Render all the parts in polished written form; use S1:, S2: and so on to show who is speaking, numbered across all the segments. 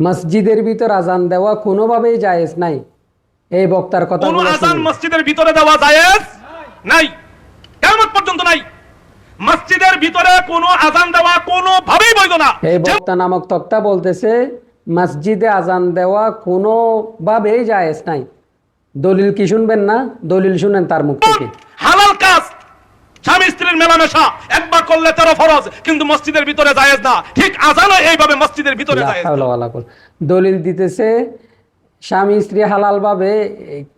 S1: মসজিদের ভিতর আজান দেওয়া কোনোভাবেই জায়েজ নাই, এই বক্তার কথা
S2: কোন আজান মসজিদের ভিতরে দেওয়া জায়েজ নাই, কিয়ামত পর্যন্ত নাই। মসজিদের ভিতরে কোন আজান দেওয়া কোনোভাবেই বৈধ না।
S1: এই বক্তা নামক তক্তা বলতেছে মসজিদে আজান দেওয়া কোনোভাবেই জায়েজ নাই। দলিল কি শুনবেন না? দলিল শুনেন তার মুখ থেকে।
S2: হালাল কাজ স্বামী স্ত্রীর মেলামেশা একবার করলে 13 ফরজ, কিন্তু মসজিদের ভিতরে জায়েজ না। ঠিক আজানও এইভাবে মসজিদের ভিতরে জায়েজ না।
S1: দলিল দিতেছে স্বামী স্ত্রী হালাল ভাবে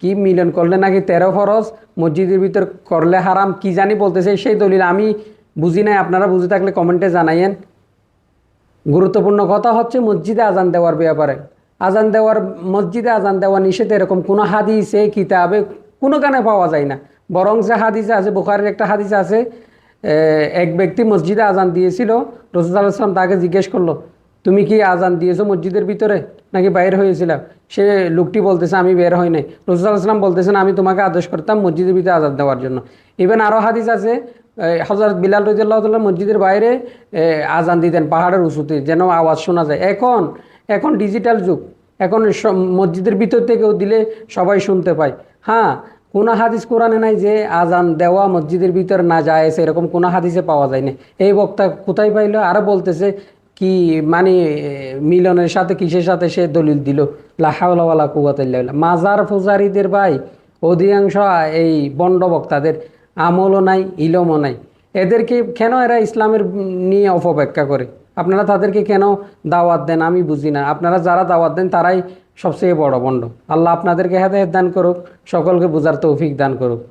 S1: কি মিলন করলে নাকি 13 ফরজ, মসজিদের ভিতর করলে হারাম, কি জানি বলতেছে। সেই দলিল আমি বুঝি নাই, আপনারা বুঝে থাকলে কমেন্টে জানাইয়েন। গুরুত্বপূর্ণ কথা হচ্ছে মসজিদে আজান দেওয়ার ব্যাপারে। মসজিদে আজান দেওয়া নিষেধ এরকম কোনো হাদিসে কিতাবে কোনোখানে পাওয়া যায় না। বরং যে হাদিসে আছে, বুখারীর একটা হাদিস আছে, এক ব্যক্তি মসজিদে আজান দিয়েছিল, রাসূল সাল্লাল্লাহু আলাইহি ওয়াসাল্লাম তাকে জিজ্ঞেস করলো, তুমি কি আজান দিয়েছো মসজিদের ভিতরে নাকি বাইরে হয়েছিল? সে লোকটি বলতেছে আমি বের হই নাই। রাসূল সাল্লাল্লাহু আলাইহি ওয়াসাল্লাম বলতেছেন আমি তোমাকে আদেশ করতাম মসজিদের ভিতরে আজান দেওয়ার জন্য। ইভেন আরও হাদিস আছে, হযরত বিলাল রাদিয়াল্লাহু তাআলা মসজিদের বাইরে আজান দিতেন পাহাড়ের উঁচুতে, যেন আওয়াজ শোনা যায়। এখন ডিজিটাল যুগ, এখন মসজিদের ভিতর থেকেও দিলে সবাই শুনতে পায়। হ্যাঁ, কোনো হাদিস কোরআনে নাই যে আজান দেওয়া মসজিদের ভিতর না যায়, এরকম কোনো হাদিসে পাওয়া যায় না। এই বক্তা কোথায় পাইলো? আরও বলতেছে কি মানে মিলনের সাথে কিসের সাথে সে দলিল দিল। লা হাওলা ওয়ালা কুওয়াতা ইল্লা বিল্লাহ। মাজার পূজারীদের ভাই অধিকাংশ এই বন্ড বক্তাদের আমলও নাই, ইলমও নাই। এদেরকে কেন এরা ইসলামের নিয়ে অপব্যাখ্যা করে? আপনারা তাদেরকে কেন দাওয়াত দেন আমি বুঝি না। আপনারা যারা দাওয়াত দেন তারাই সবচেয়ে বড় বন্ড। আল্লাহ আপনাদেরকে হেদায়েত দান করুক, সকলকে বুঝার তৌফিক দান করুক।